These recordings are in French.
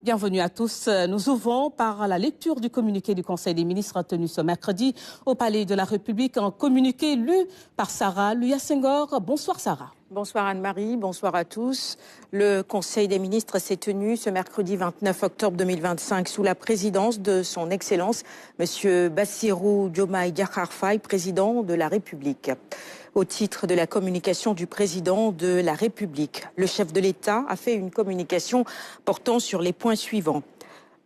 Bienvenue à tous. Nous ouvrons par la lecture du communiqué du Conseil des ministres tenu ce mercredi au Palais de la République. Un communiqué lu par Sarah Louya Senghor. Bonsoir Sarah. Bonsoir Anne-Marie, bonsoir à tous. Le Conseil des ministres s'est tenu ce mercredi 29 octobre 2025 sous la présidence de son Excellence, M. Bassirou Diomaye Diakhar Faye, président de la République. Au titre de la communication du président de la République, le chef de l'État a fait une communication portant sur les points suivants.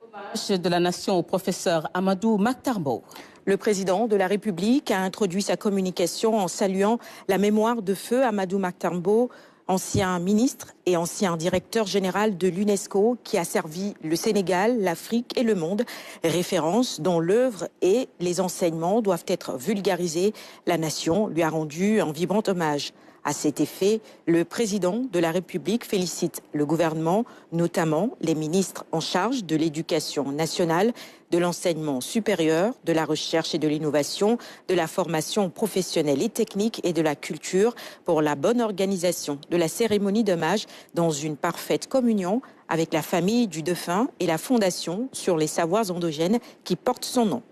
Hommage de la nation au professeur Amadou Mahtar Mbow. Le président de la République a introduit sa communication en saluant la mémoire de feu Amadou Mahtar Mbow, ancien ministre et ancien directeur général de l'UNESCO qui a servi le Sénégal, l'Afrique et le monde, référence dont l'œuvre et les enseignements doivent être vulgarisés. La nation lui a rendu un vibrant hommage. À cet effet, le président de la République félicite le gouvernement, notamment les ministres en charge de l'éducation nationale, de l'enseignement supérieur, de la recherche et de l'innovation, de la formation professionnelle et technique et de la culture pour la bonne organisation de la cérémonie d'hommage dans une parfaite communion avec la famille du défunt et la fondation sur les savoirs endogènes qui porte son nom.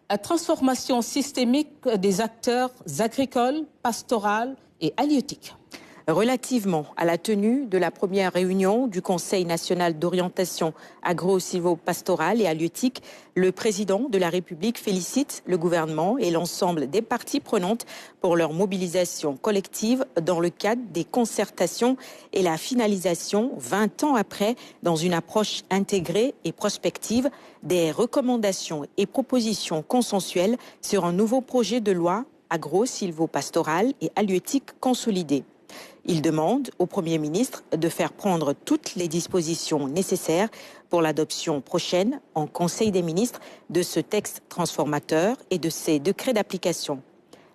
La transformation systémique des acteurs agricoles, pastoraux et halieutiques. Relativement à la tenue de la première réunion du Conseil national d'orientation agro-silvopastorale et halieutique, le président de la République félicite le gouvernement et l'ensemble des parties prenantes pour leur mobilisation collective dans le cadre des concertations et la finalisation, 20 ans après, dans une approche intégrée et prospective, des recommandations et propositions consensuelles sur un nouveau projet de loi agro-silvopastoral et halieutique consolidé. Il demande au Premier ministre de faire prendre toutes les dispositions nécessaires pour l'adoption prochaine en Conseil des ministres de ce texte transformateur et de ses décrets d'application.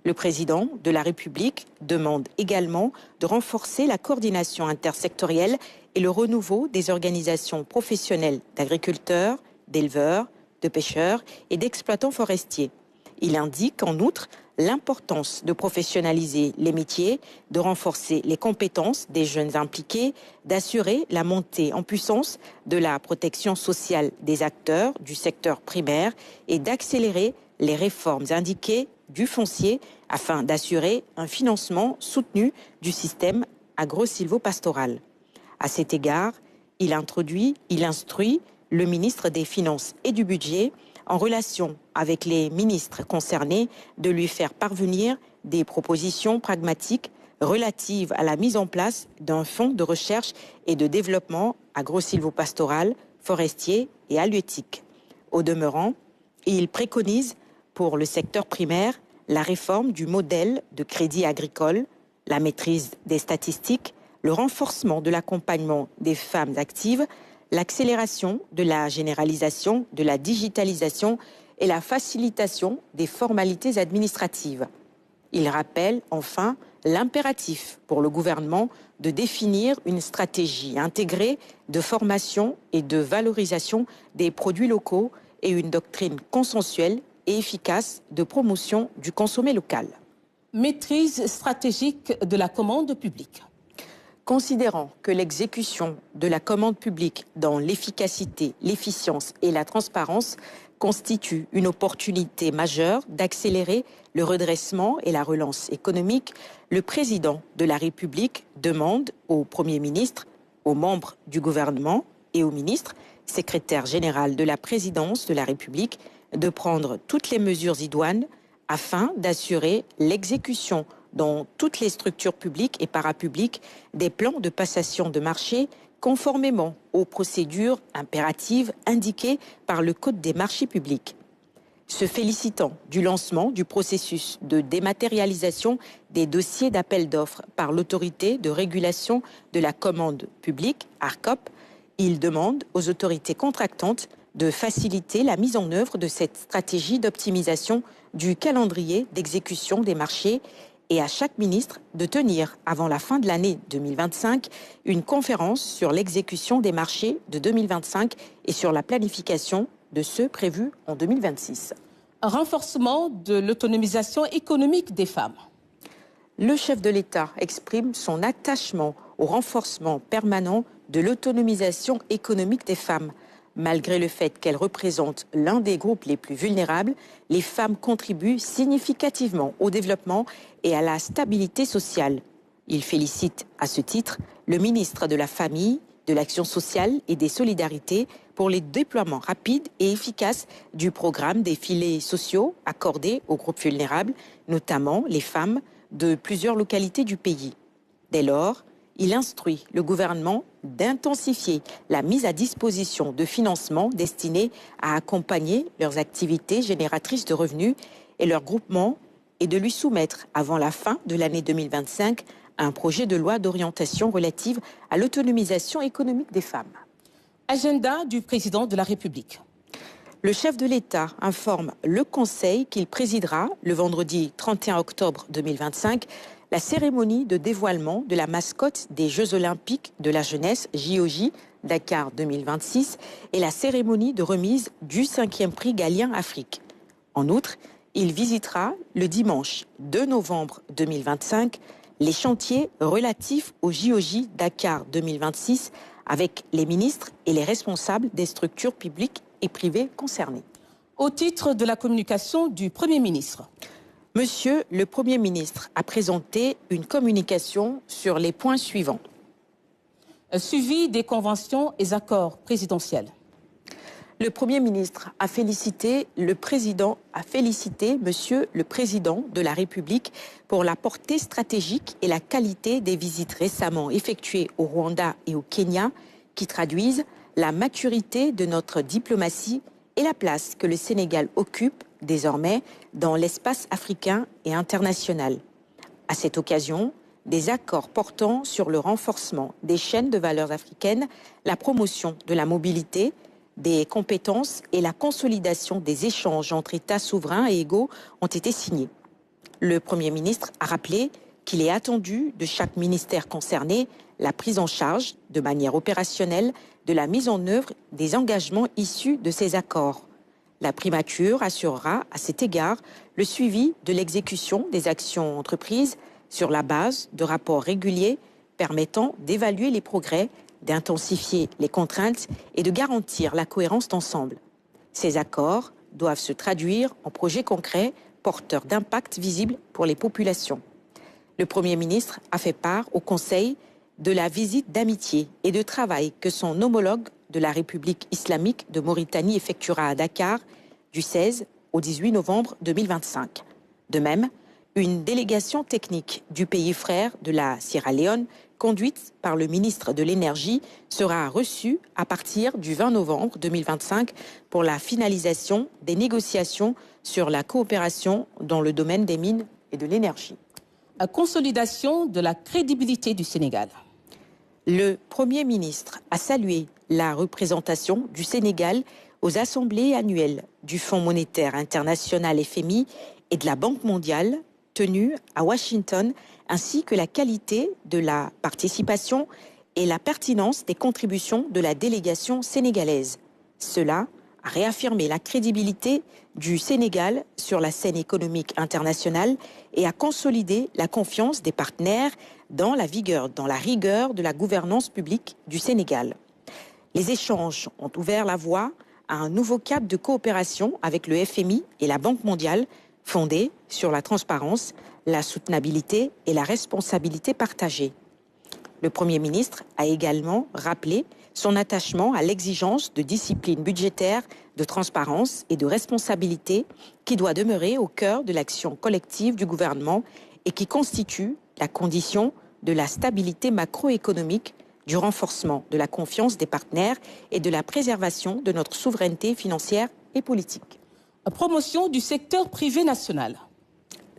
Le président de la République demande également de renforcer la coordination intersectorielle et le renouveau des organisations professionnelles d'agriculteurs, d'éleveurs, de pêcheurs et d'exploitants forestiers. Il indique en outre l'importance de professionnaliser les métiers, de renforcer les compétences des jeunes impliqués, d'assurer la montée en puissance de la protection sociale des acteurs du secteur primaire et d'accélérer les réformes indiquées du foncier afin d'assurer un financement soutenu du système agro-silvopastoral. À cet égard, il instruit le ministre des Finances et du Budget en relation avec les ministres concernés, de lui faire parvenir des propositions pragmatiques relatives à la mise en place d'un fonds de recherche et de développement agro-silvopastoral, forestier et halieutique. Au demeurant, il préconise pour le secteur primaire la réforme du modèle de crédit agricole, la maîtrise des statistiques, le renforcement de l'accompagnement des femmes actives, l'accélération de la généralisation, de la digitalisation et la facilitation des formalités administratives. Il rappelle enfin l'impératif pour le gouvernement de définir une stratégie intégrée de formation et de valorisation des produits locaux et une doctrine consensuelle et efficace de promotion du consommé local. Maîtrise stratégique de la commande publique. Considérant que l'exécution de la commande publique dans l'efficacité, l'efficience et la transparence constitue une opportunité majeure d'accélérer le redressement et la relance économique, le président de la République demande au Premier ministre, aux membres du gouvernement et au ministre, secrétaire général de la présidence de la République, de prendre toutes les mesures idoines afin d'assurer l'exécution dans toutes les structures publiques et parapubliques des plans de passation de marché conformément aux procédures impératives indiquées par le Code des marchés publics. Se félicitant du lancement du processus de dématérialisation des dossiers d'appel d'offres par l'autorité de régulation de la commande publique, ARCOP, il demande aux autorités contractantes de faciliter la mise en œuvre de cette stratégie d'optimisation du calendrier d'exécution des marchés et à chaque ministre de tenir, avant la fin de l'année 2025, une conférence sur l'exécution des marchés de 2025 et sur la planification de ceux prévus en 2026. Renforcement de l'autonomisation économique des femmes. Le chef de l'État exprime son attachement au renforcement permanent de l'autonomisation économique des femmes Malgré le fait qu'elles représentent l'un des groupes les plus vulnérables, les femmes contribuent significativement au développement et à la stabilité sociale. Il félicite à ce titre le ministre de la Famille, de l'Action sociale et des Solidarités pour les déploiements rapides et efficaces du programme des filets sociaux accordés aux groupes vulnérables, notamment les femmes de plusieurs localités du pays. Dès lors, il instruit le gouvernement d'intensifier la mise à disposition de financements destinés à accompagner leurs activités génératrices de revenus et leurs groupements et de lui soumettre avant la fin de l'année 2025 un projet de loi d'orientation relative à l'autonomisation économique des femmes. Agenda du président de la République. Le chef de l'État informe le Conseil qu'il présidera le vendredi 31 octobre 2025 la cérémonie de dévoilement de la mascotte des Jeux Olympiques de la jeunesse JOJ Dakar 2026 et la cérémonie de remise du 5e prix Galien Afrique. En outre, il visitera le dimanche 2 novembre 2025 les chantiers relatifs au JOJ Dakar 2026 avec les ministres et les responsables des structures publiques et privées concernées. Au titre de la communication du Premier ministre. Monsieur le Premier ministre a présenté une communication sur les points suivants. Suivi des conventions et accords présidentiels. Le Premier ministre a félicité Monsieur le Président de la République pour la portée stratégique et la qualité des visites récemment effectuées au Rwanda et au Kenya qui traduisent la maturité de notre diplomatie et la place que le Sénégal occupe désormais dans l'espace africain et international. À cette occasion, des accords portant sur le renforcement des chaînes de valeur africaines, la promotion de la mobilité, des compétences et la consolidation des échanges entre États souverains et égaux ont été signés. Le Premier ministre a rappelé qu'il est attendu de chaque ministère concerné la prise en charge, de manière opérationnelle, de la mise en œuvre des engagements issus de ces accords. La primature assurera à cet égard le suivi de l'exécution des actions entreprises sur la base de rapports réguliers permettant d'évaluer les progrès, d'intensifier les contraintes et de garantir la cohérence d'ensemble. Ces accords doivent se traduire en projets concrets porteurs d'impact visible pour les populations. Le Premier ministre a fait part au Conseil de la visite d'amitié et de travail que son homologue de la République islamique de Mauritanie effectuera à Dakar du 16 au 18 novembre 2025. De même, une délégation technique du pays frère de la Sierra Leone, conduite par le ministre de l'Énergie, sera reçue à partir du 20 novembre 2025 pour la finalisation des négociations sur la coopération dans le domaine des mines et de l'énergie. La consolidation de la crédibilité du Sénégal. Le Premier ministre a salué la représentation du Sénégal aux assemblées annuelles du Fonds monétaire international FMI et de la Banque mondiale tenues à Washington, ainsi que la qualité de la participation et la pertinence des contributions de la délégation sénégalaise. Cela a réaffirmé la crédibilité du Sénégal sur la scène économique internationale et a consolidé la confiance des partenaires dans la rigueur de la gouvernance publique du Sénégal. Les échanges ont ouvert la voie à un nouveau cadre de coopération avec le FMI et la Banque mondiale, fondé sur la transparence, la soutenabilité et la responsabilité partagée. Le Premier ministre a également rappelé son attachement à l'exigence de discipline budgétaire, de transparence et de responsabilité qui doit demeurer au cœur de l'action collective du gouvernement et qui constitue la condition de la stabilité macroéconomique, du renforcement de la confiance des partenaires et de la préservation de notre souveraineté financière et politique. Promotion du secteur privé national.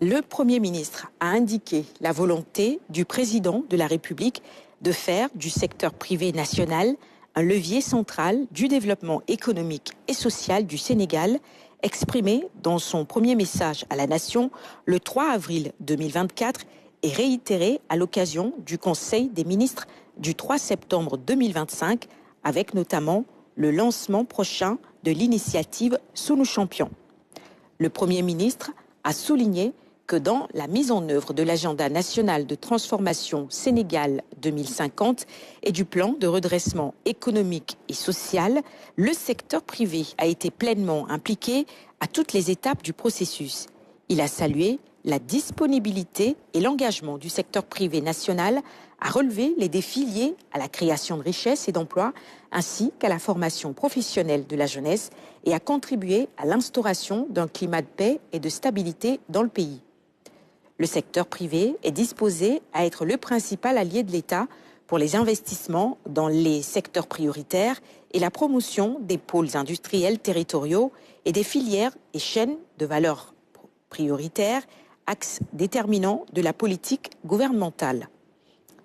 Le Premier ministre a indiqué la volonté du président de la République de faire du secteur privé national un levier central du développement économique et social du Sénégal, exprimé dans son premier message à la nation le 3 avril 2024 et réitéré à l'occasion du Conseil des ministres du 3 septembre 2025, avec notamment le lancement prochain de l'initiative Sous nos champions. Le Premier ministre a souligné que dans la mise en œuvre de l'agenda national de transformation Sénégal 2050 et du plan de redressement économique et social, le secteur privé a été pleinement impliqué à toutes les étapes du processus. Il a salué la disponibilité et l'engagement du secteur privé national à relever les défis liés à la création de richesses et d'emplois, ainsi qu'à la formation professionnelle de la jeunesse et à contribuer à l'instauration d'un climat de paix et de stabilité dans le pays. Le secteur privé est disposé à être le principal allié de l'État pour les investissements dans les secteurs prioritaires et la promotion des pôles industriels territoriaux et des filières et chaînes de valeur prioritaires, axe déterminant de la politique gouvernementale.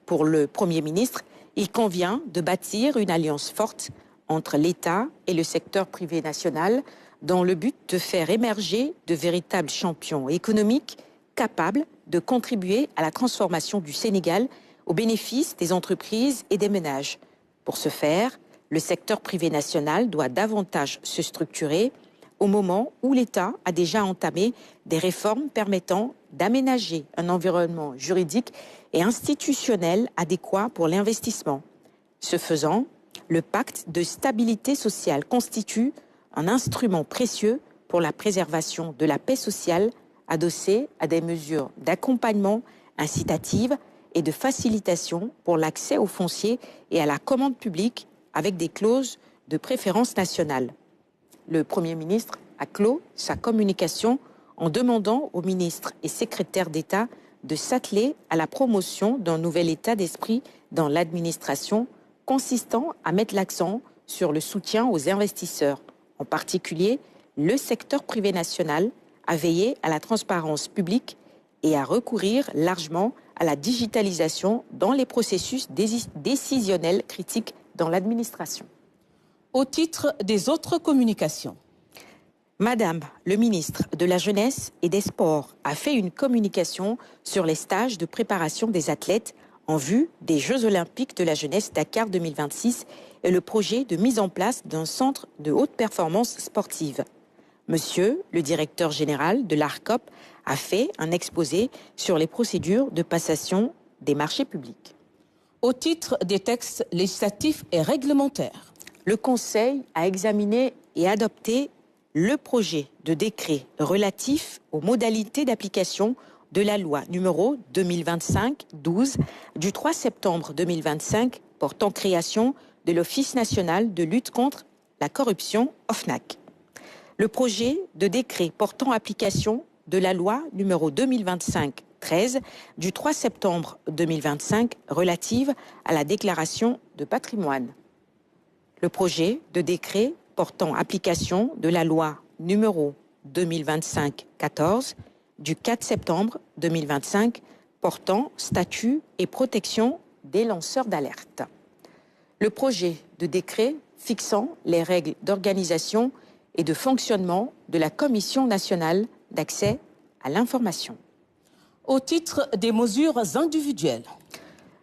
Pour le Premier ministre, il convient de bâtir une alliance forte entre l'État et le secteur privé national dans le but de faire émerger de véritables champions économiques capables de contribuer à la transformation du Sénégal au bénéfice des entreprises et des ménages. Pour ce faire, le secteur privé national doit davantage se structurer au moment où l'État a déjà entamé des réformes permettant d'aménager un environnement juridique et institutionnel adéquat pour l'investissement. Ce faisant, le pacte de stabilité sociale constitue un instrument précieux pour la préservation de la paix sociale, adossé à des mesures d'accompagnement incitatives et de facilitation pour l'accès au foncier et à la commande publique avec des clauses de préférence nationale. Le Premier ministre a clos sa communication en demandant aux ministres et secrétaires d'État de s'atteler à la promotion d'un nouvel état d'esprit dans l'administration consistant à mettre l'accent sur le soutien aux investisseurs. En particulier, le secteur privé national a veillé à la transparence publique et à recourir largement à la digitalisation dans les processus décisionnels critiques dans l'administration. Au titre des autres communications. Madame le ministre de la Jeunesse et des Sports a fait une communication sur les stages de préparation des athlètes en vue des Jeux Olympiques de la Jeunesse Dakar 2026 et le projet de mise en place d'un centre de haute performance sportive. Monsieur le directeur général de l'ARCOP a fait un exposé sur les procédures de passation des marchés publics. Au titre des textes législatifs et réglementaires. Le Conseil a examiné et adopté le projet de décret relatif aux modalités d'application de la loi numéro 2025-12 du 3 septembre 2025 portant création de l'Office national de lutte contre la corruption OFNAC. Le projet de décret portant application de la loi numéro 2025-13 du 3 septembre 2025 relative à la déclaration de patrimoine. Le projet de décret portant application de la loi numéro 2025-14 du 4 septembre 2025 portant statut et protection des lanceurs d'alerte. Le projet de décret fixant les règles d'organisation et de fonctionnement de la Commission nationale d'accès à l'information. Au titre des mesures individuelles.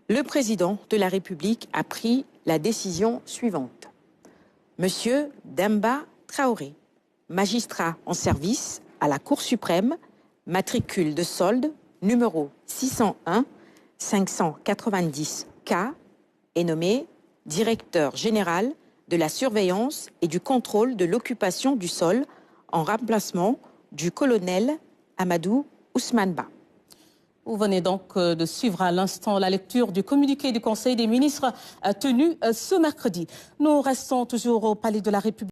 Le président de la République a pris la décision suivante. Monsieur Demba Traoré, magistrat en service à la Cour suprême, matricule de solde numéro 601 590 K, est nommé directeur général de la surveillance et du contrôle de l'occupation du sol en remplacement du colonel Amadou Ousmane Ba. Vous venez donc de suivre à l'instant la lecture du communiqué du Conseil des ministres tenu ce mercredi. Nous restons toujours au Palais de la République.